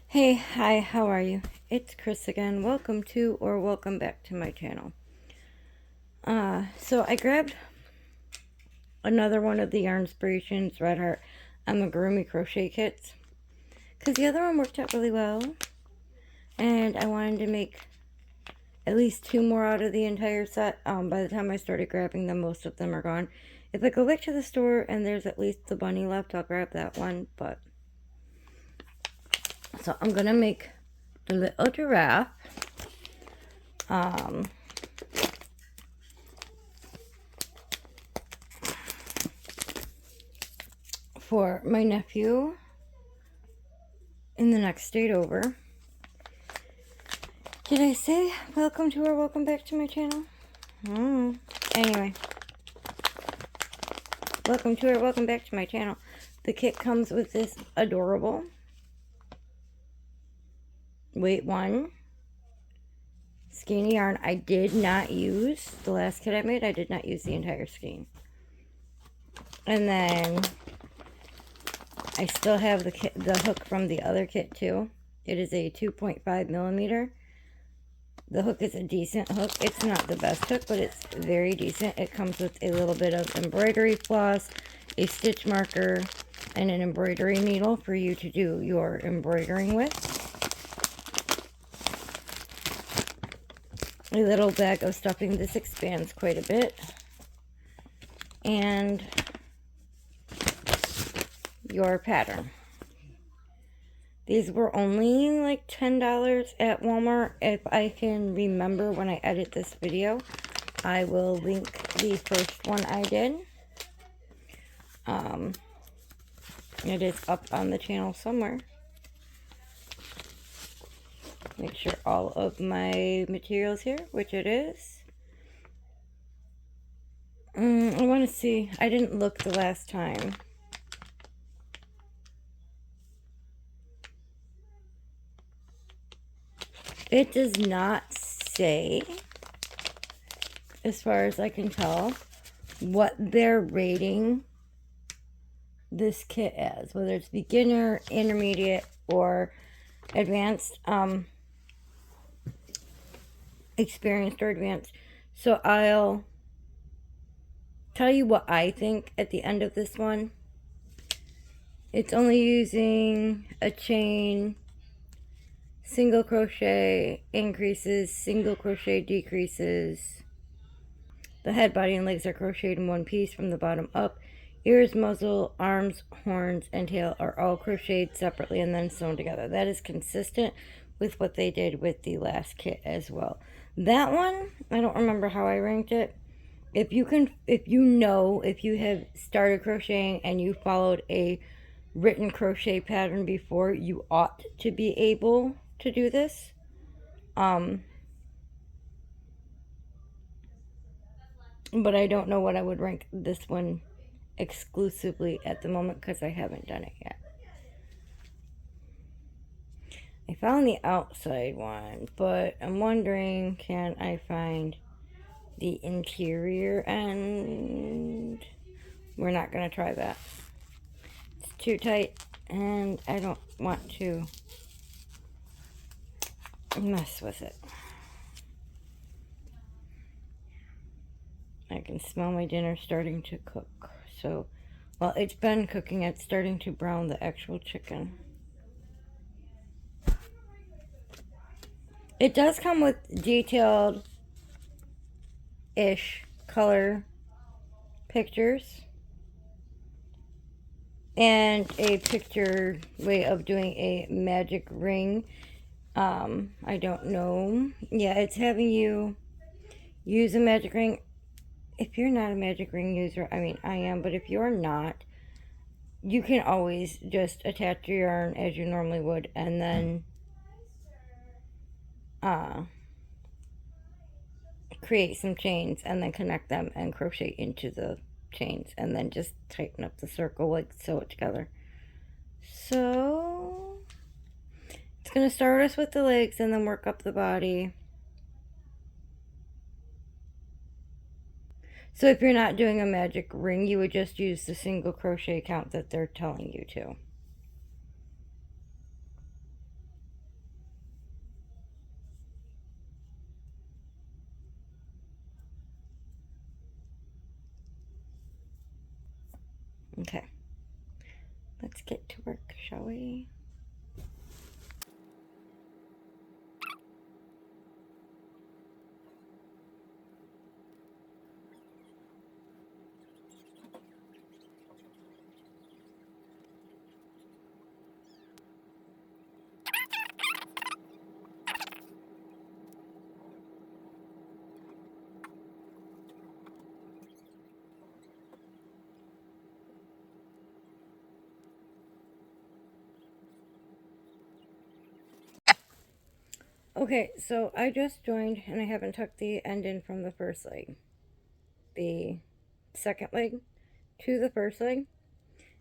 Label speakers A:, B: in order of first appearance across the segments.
A: Hey, hi, how are you? It's Chris again. Welcome to or welcome back to my channel. So I grabbed another one of the Yarnspirations Red Heart Amigurumi crochet kits because the other one worked out really well, and I wanted to make at least two more out of the entire set. By the time I started grabbing them, most of them are gone. If I go back to the store and there's at least the bunny left, I'll grab that one. But so I'm gonna make the little giraffe. For my nephew in the next state over. Did I say welcome to or welcome back to my channel? Anyway, welcome to or welcome back to my channel. The kit comes with this adorable weight one skein of yarn. I did not use the last kit I made. I did not use the entire skein. And then I still have the hook from the other kit too. It is a 2.5 millimeter. The hook is a decent hook. It's not the best hook, but it's very decent. It comes with a little bit of embroidery floss, a stitch marker, and an embroidery needle for you to do your embroidering with. A little bag of stuffing. This expands quite a bit. And your pattern. These were only like $10 at Walmart. If I can remember when I edit this video, I will link the first one I did. It is up on the channel somewhere. Make sure all of my materials here, which it is. I want to see. I didn't look the last time. It does not say, as far as I can tell, what they're rating this kit as, whether it's beginner, intermediate, or advanced, experienced or advanced. So I'll tell you what I think at the end of this one. It's only using a chain, single crochet increases, single crochet decreases. The head, body, and legs are crocheted in one piece from the bottom up. Ears, muzzle, arms, horns, and tail are all crocheted separately and then sewn together. That is consistent with what they did with the last kit as well. That one, I don't remember how I ranked it. If you have started crocheting and you followed a written crochet pattern before, you ought to be able to do this. But I don't know what I would rank this one exclusively at the moment because I haven't done it yet. I found the outside one, but I'm wondering, can I find the interior end? We're not going to try that. It's too tight, and I don't want to mess with it. I can smell my dinner starting to cook. So, well, it's been cooking. It's starting to brown the actual chicken. It does come with detailed-ish color pictures. And a picture way of doing a magic ring. I don't know. Yeah, it's having you use a magic ring. If you're not a magic ring user, I mean, I am, but if you're not, you can always just attach your yarn as you normally would, and then create some chains, and then connect them and crochet into the chains, and then just tighten up the circle, like sew it together. So it's going to start us with the legs and then work up the body. So if you're not doing a magic ring, you would just use the single crochet count that they're telling you to. Okay, let's get to work, shall we? Okay, so I just joined and I haven't tucked the end in from the first leg. The second leg to the first leg.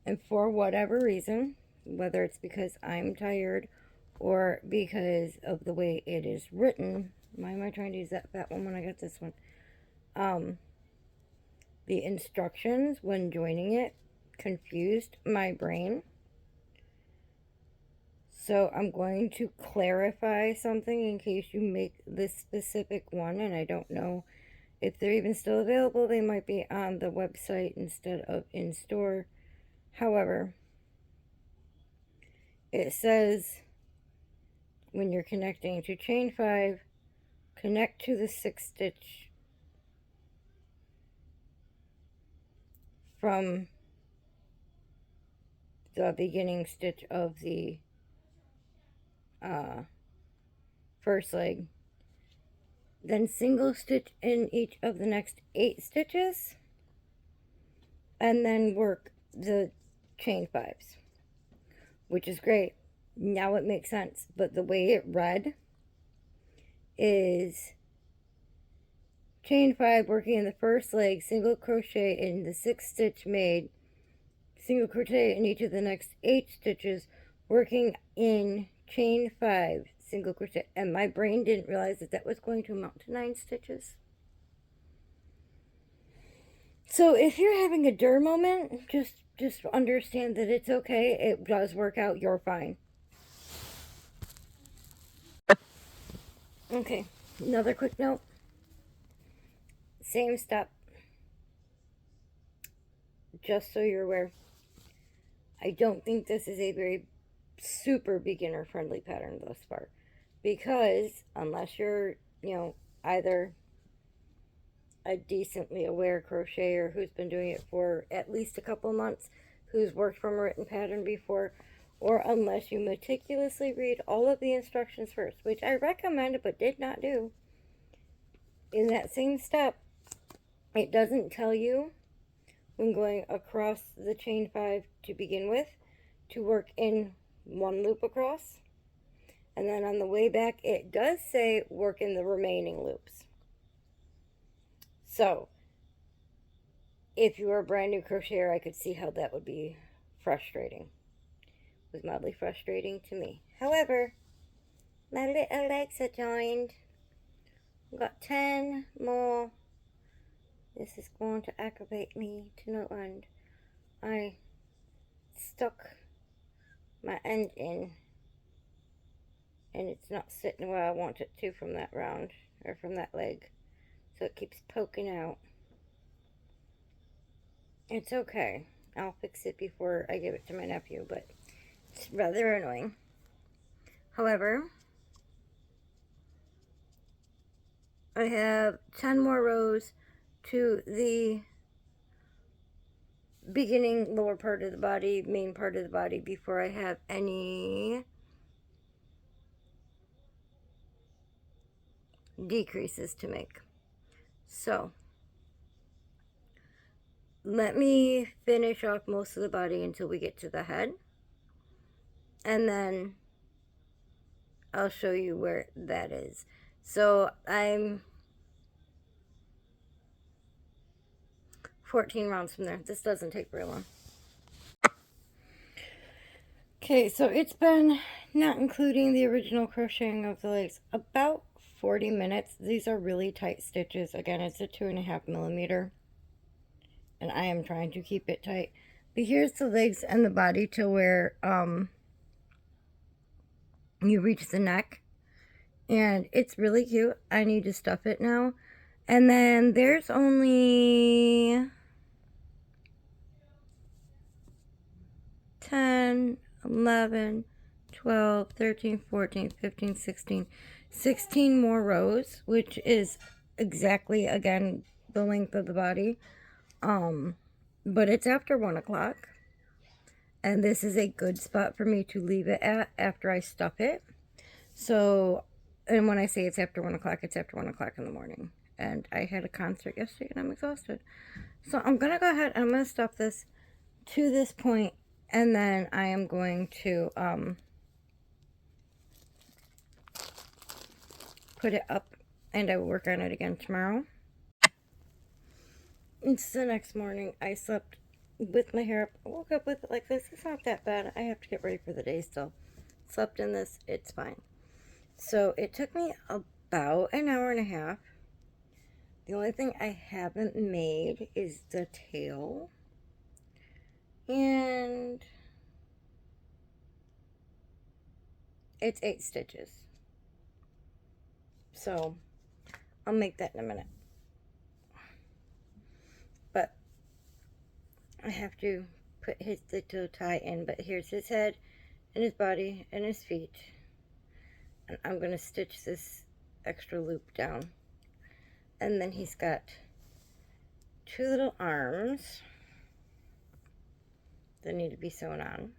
A: And for whatever reason, whether it's because I'm tired or because of the way it is written, why am I trying to use that fat one when I got this one? The instructions when joining it confused my brain. So I'm going to clarify something in case you make this specific one, and I don't know if they're even still available. They might be on the website instead of in store. However, it says when you're connecting to chain 5, connect to the 6th stitch from the beginning stitch of the first leg, then single stitch in each of the next 8 stitches, and then work the chain 5s, which is great. Now it makes sense, but the way it read is chain 5 working in the first leg, single crochet in the 6th stitch made, single crochet in each of the next 8 stitches, working in chain 5, single crochet. And my brain didn't realize that that was going to amount to 9 stitches. So if you're having a dur moment, just understand that it's okay. It does work out. You're fine. Okay, another quick note. Same step. Just so you're aware. I don't think this is a very super beginner friendly pattern thus far, because unless you're, either a decently aware crocheter who's been doing it for at least a couple months, who's worked from a written pattern before, or unless you meticulously read all of the instructions first, which I recommend but did not do. In that same step, it doesn't tell you when going across the chain 5 to begin with to work in one loop across, and then on the way back it does say work in the remaining loops. So if you were a brand new crocheter, I could see how that would be frustrating. It was mildly frustrating to me. However, my little legs are joined. I've got 10 more. This is going to aggravate me to no end. I stuck my end in, and it's not sitting where I want it to from that round, or from that leg. So it keeps poking out. It's okay. I'll fix it before I give it to my nephew, but it's rather annoying. However, I have 10 more rows to the beginning lower part of the body, main part of the body, before I have any decreases to make. So let me finish off most of the body until we get to the head, and then I'll show you where that is. So I'm 14 rounds from there. This doesn't take very long. Okay, so it's been, not including the original crocheting of the legs, about 40 minutes. These are really tight stitches. Again, it's a 2.5 millimeter, and I am trying to keep it tight. But here's the legs and the body to where you reach the neck, and it's really cute. I need to stuff it now. And then there's only 10, 11, 12, 13, 14, 15, 16. 16 more rows, which is exactly, again, the length of the body. But it's after 1 o'clock. And this is a good spot for me to leave it at after I stuff it. So, and when I say it's after 1 o'clock, it's after 1 o'clock in the morning. And I had a concert yesterday and I'm exhausted. So I'm going to go ahead and I'm going to stuff this to this point. And then I am going to put it up and I will work on it again tomorrow. It's the next morning. I slept with my hair up. I woke up with it like this. It's not that bad. I have to get ready for the day still. Slept in this. It's fine. So it took me about an hour and a half. The only thing I haven't made is the tail. And it's 8 stitches. So I'll make that in a minute. But I have to put his little tie in. But here's his head and his body and his feet. And I'm going to stitch this extra loop down. And then he's got 2 little arms that need to be sewn on.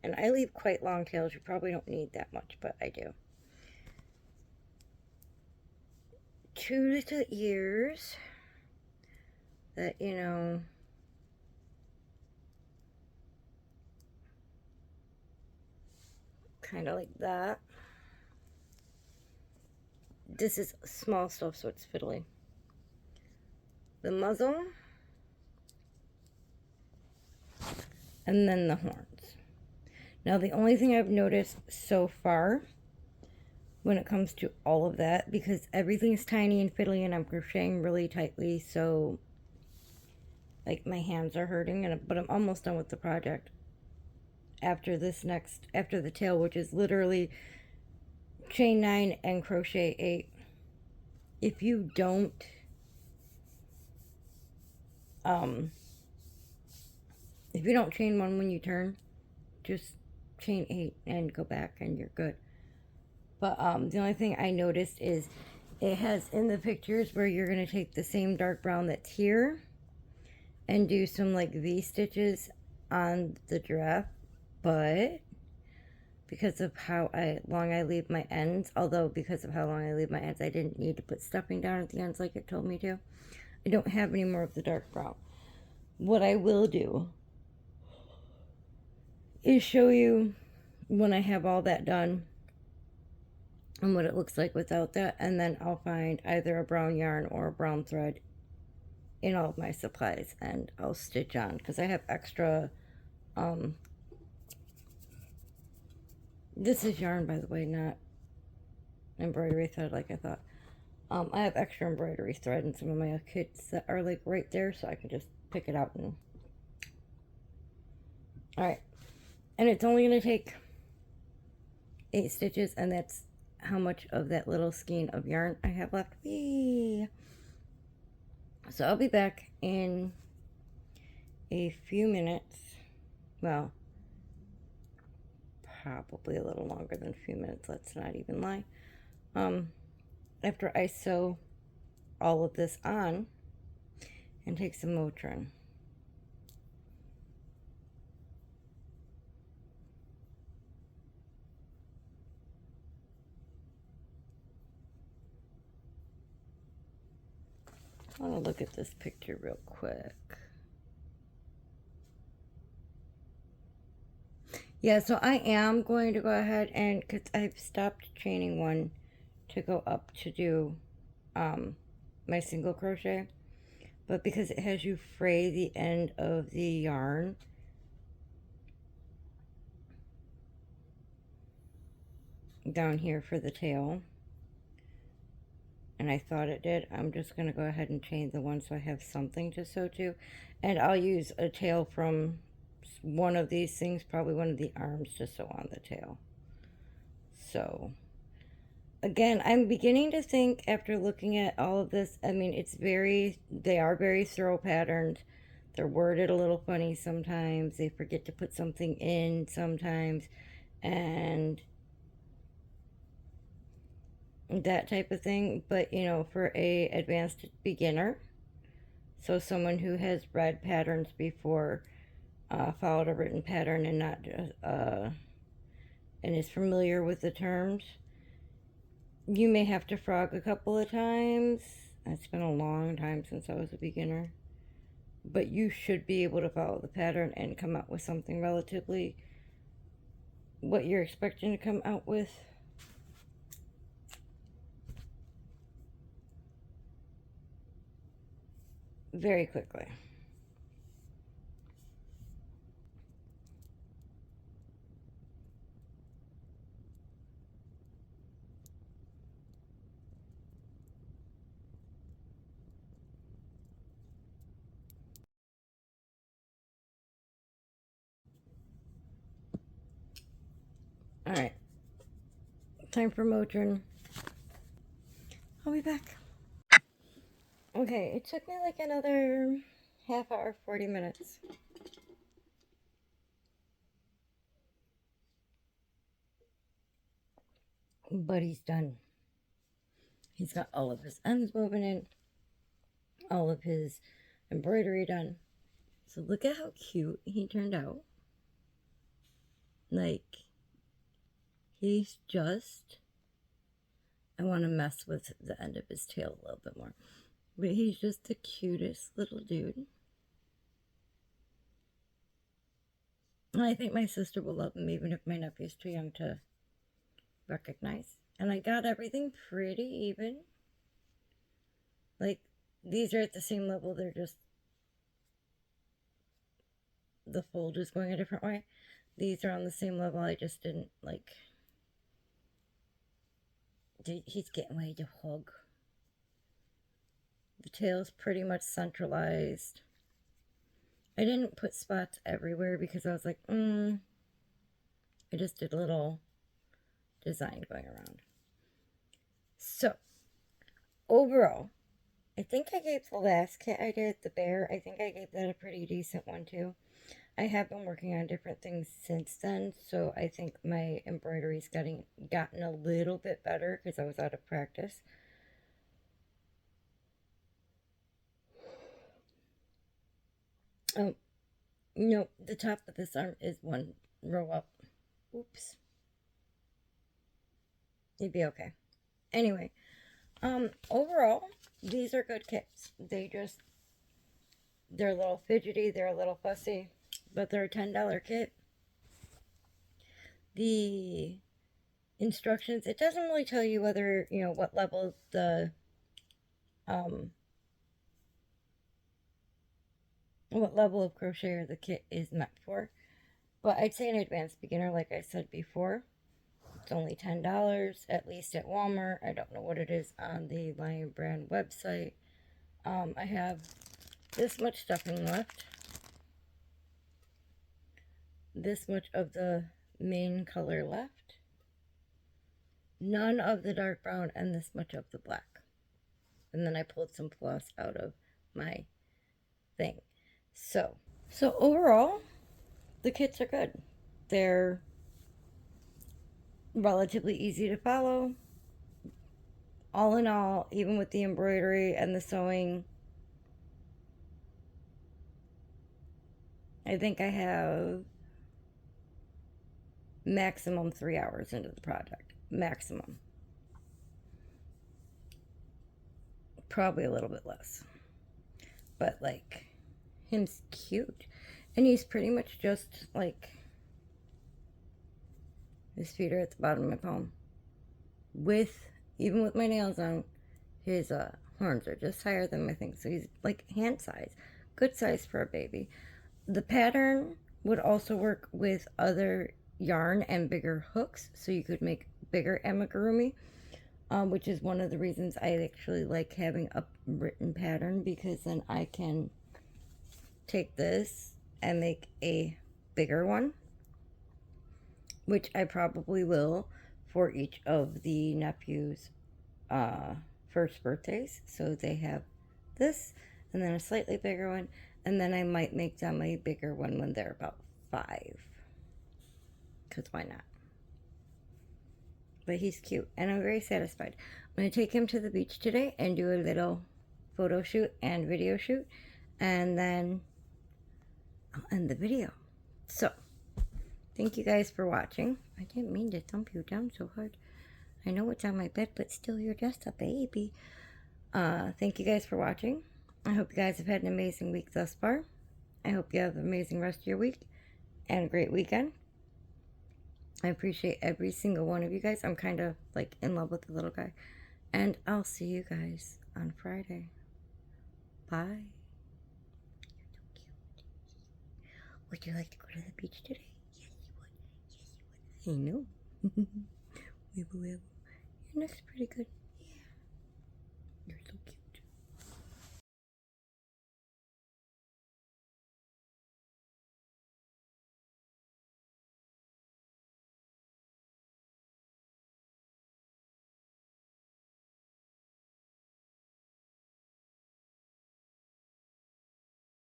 A: And I leave quite long tails. You probably don't need that much, but I do. 2 little ears that, you know, kind of like that. This is small stuff, so it's fiddly. The muzzle. And then the horns. Now, the only thing I've noticed so far when it comes to all of that, because everything's tiny and fiddly and I'm crocheting really tightly, so like my hands are hurting, but I'm almost done with the project. After the tail, which is literally chain 9 and crochet 8. If you don't chain 1 when you turn, just chain 8 and go back and you're good. But the only thing I noticed is it has in the pictures where you're going to take the same dark brown that's here and do some like V stitches on the giraffe, but because of how long I leave my ends, I didn't need to put stuffing down at the ends like it told me to. I don't have any more of the dark brown. What I will do is show you when I have all that done and what it looks like without that, and then I'll find either a brown yarn or a brown thread in all of my supplies and I'll stitch on, because I have extra this is yarn, by the way, not embroidery thread like I thought. I have extra embroidery thread in some of my kits that are like right there, so I can just pick it out and alright. And it's only going to take 8 stitches, and that's how much of that little skein of yarn I have left. Whee! So I'll be back in a few minutes. Well, probably a little longer than a few minutes, let's not even lie. After I sew all of this on and take some Motrin. I want to look at this picture real quick. Yeah, so I am going to go ahead and, because I've stopped chaining 1 to go up to do my single crochet, but because it has you fray the end of the yarn, down here for the tail, and I thought it did, I'm just going to go ahead and chain the 1 so I have something to sew to, and I'll use a tail from one of these things, probably one of the arms, to sew on the tail. So again, I'm beginning to think, after looking at all of this, I mean, they are very throw patterned. They're worded a little funny sometimes. They forget to put something in sometimes. And that type of thing. But, you know, for a advanced beginner, so someone who has read patterns before, followed a written pattern and not just, and is familiar with the terms, you may have to frog a couple of times. It's been a long time since I was a beginner. But you should be able to follow the pattern and come out with something relatively what you're expecting to come out with. Very quickly. Alright. Time for Motrin. I'll be back. Okay, it took me like another half hour, 40 minutes. But he's done. He's got all of his ends woven in, all of his embroidery done. So look at how cute he turned out. Like, he's just... I want to mess with the end of his tail a little bit more. But he's just the cutest little dude. And I think my sister will love him, even if my nephew's too young to recognize. And I got everything pretty even. Like, these are at the same level. They're just... the fold is going a different way. These are on the same level. I just didn't, like... He's getting ready to hug. The tail's pretty much centralized. I didn't put spots everywhere because I was like, I just did a little design going around. So, overall, I think I gave the last kit I did, the bear, I think I gave that a pretty decent one too. I have been working on different things since then, so I think my embroidery's gotten a little bit better because I was out of practice. Oh, no, the top of this arm is one row up. Oops. You'd be okay. Anyway, overall, these are good kits. They're a little fidgety, they're a little fussy, but they're a $10 kit. The instructions, it doesn't really tell you whether, you know, what level the, what level of crochet the kit is meant for. But I'd say an advanced beginner, like I said before. It's only $10, at least at Walmart. I don't know what it is on the Lion Brand website. I have this much stuffing left. This much of the main color left. None of the dark brown and this much of the black. And then I pulled some floss out of my thing. So overall, the kits are good. They're relatively easy to follow. All in all, even with the embroidery and the sewing, I think I have maximum 3 hours into the project. Maximum. Probably a little bit less. But, like, him's cute. And he's pretty much just, like, his feet are at the bottom of my palm. Even with my nails on, his horns are just higher than my thing. So he's, like, hand size. Good size for a baby. The pattern would also work with other yarn and bigger hooks, so you could make bigger amigurumi, which is one of the reasons I actually like having a written pattern, because then I can take this and make a bigger one, which I probably will for each of the nephews' first birthdays. So they have this and then a slightly bigger one, And then I might make them a bigger one when they're about 5. Because why not? But he's cute, and I'm very satisfied. I'm going to take him to the beach today and do a little photo shoot and video shoot, and then I'll end the video. So, thank you guys for watching. I didn't mean to thump you down so hard. I know it's on my bed, but still, you're just a baby. Thank you guys for watching. I hope you guys have had an amazing week thus far. I hope you have an amazing rest of your week and a great weekend. I appreciate every single one of you guys. I'm kind of like in love with the little guy. And I'll see you guys on Friday. Bye. You're so cute. Would you like to go to the beach today? Yes, you would. Yes, you would. I know. We will. Your neck's pretty good.